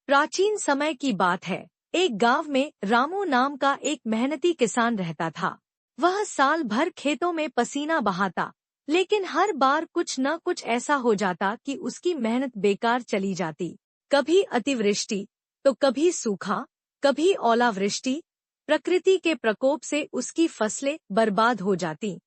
प्राचीन समय की बात है। एक गांव में रामू नाम का एक मेहनती किसान रहता था। वह साल भर खेतों में पसीना बहाता, लेकिन हर बार कुछ न कुछ ऐसा हो जाता कि उसकी मेहनत बेकार चली जाती। कभी अतिवृष्टि, तो कभी सूखा, कभी ओलावृष्टि। प्रकृति के प्रकोप से उसकी फसलें बर्बाद हो जाती।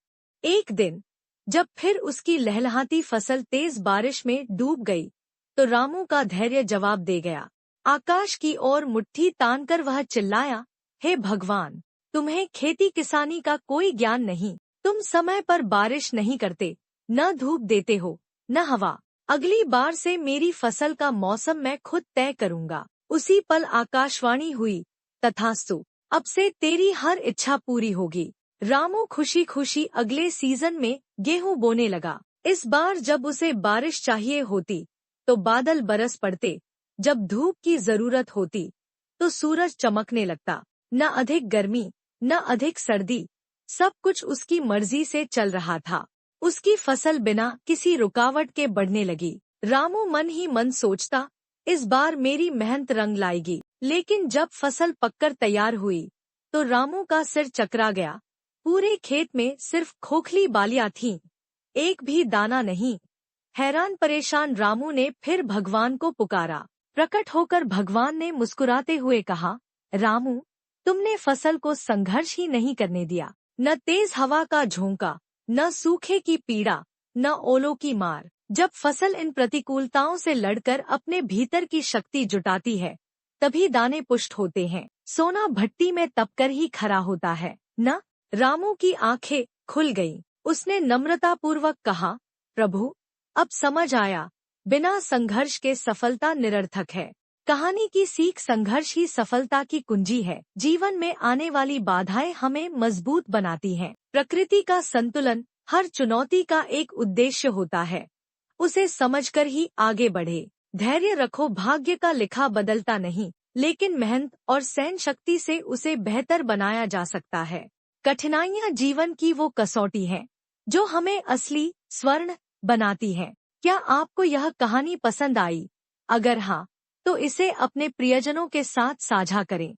एक दिन जब फिर उसकी लहलहाती फसल तेज बारिश में डूब गई, तो रामू का धैर्य जवाब दे गया। आकाश की ओर मुट्ठी तानकर वह चिल्लाया, हे भगवान, तुम्हें खेती किसानी का कोई ज्ञान नहीं। तुम समय पर बारिश नहीं करते, न धूप देते हो, न हवा। अगली बार से मेरी फसल का मौसम मैं खुद तय करूंगा। उसी पल आकाशवाणी हुई, तथास्तु, अब से तेरी हर इच्छा पूरी होगी। रामू खुशी खुशी अगले सीजन में गेहूं बोने लगा। इस बार जब उसे बारिश चाहिए होती, तो बादल बरस पड़ते। जब धूप की जरूरत होती, तो सूरज चमकने लगता। न अधिक गर्मी, न अधिक सर्दी, सब कुछ उसकी मर्जी से चल रहा था। उसकी फसल बिना किसी रुकावट के बढ़ने लगी। रामू मन ही मन सोचता, इस बार मेरी मेहनत रंग लाएगी। लेकिन जब फसल पककर तैयार हुई, तो रामू का सिर चकरा गया। पूरे खेत में सिर्फ खोखली बालियां थीं, एक भी दाना नहीं। हैरान परेशान रामू ने फिर भगवान को पुकारा। प्रकट होकर भगवान ने मुस्कुराते हुए कहा, रामू, तुमने फसल को संघर्ष ही नहीं करने दिया। न तेज हवा का झोंका, न सूखे की पीड़ा, न ओलों की मार। जब फसल इन प्रतिकूलताओं से लड़कर अपने भीतर की शक्ति जुटाती है, तभी दाने पुष्ट होते हैं। सोना भट्टी में तपकर ही खरा होता है न। रामू की आंखें खुल गईं। उसने नम्रतापूर्वक कहा, प्रभु, अब समझ आया, बिना संघर्ष के सफलता निरर्थक है। कहानी की सीख, संघर्ष ही सफलता की कुंजी है। जीवन में आने वाली बाधाएं हमें मजबूत बनाती हैं। प्रकृति का संतुलन, हर चुनौती का एक उद्देश्य होता है। उसे समझकर ही आगे बढ़े। धैर्य रखो, भाग्य का लिखा बदलता नहीं, लेकिन मेहनत और सहन शक्ति से उसे बेहतर बनाया जा सकता है। कठिनाइयां जीवन की वो कसौटी हैं, जो हमें असली स्वर्ण बनाती हैं। क्या आपको यह कहानी पसंद आई? अगर हाँ, तो इसे अपने प्रियजनों के साथ साझा करें।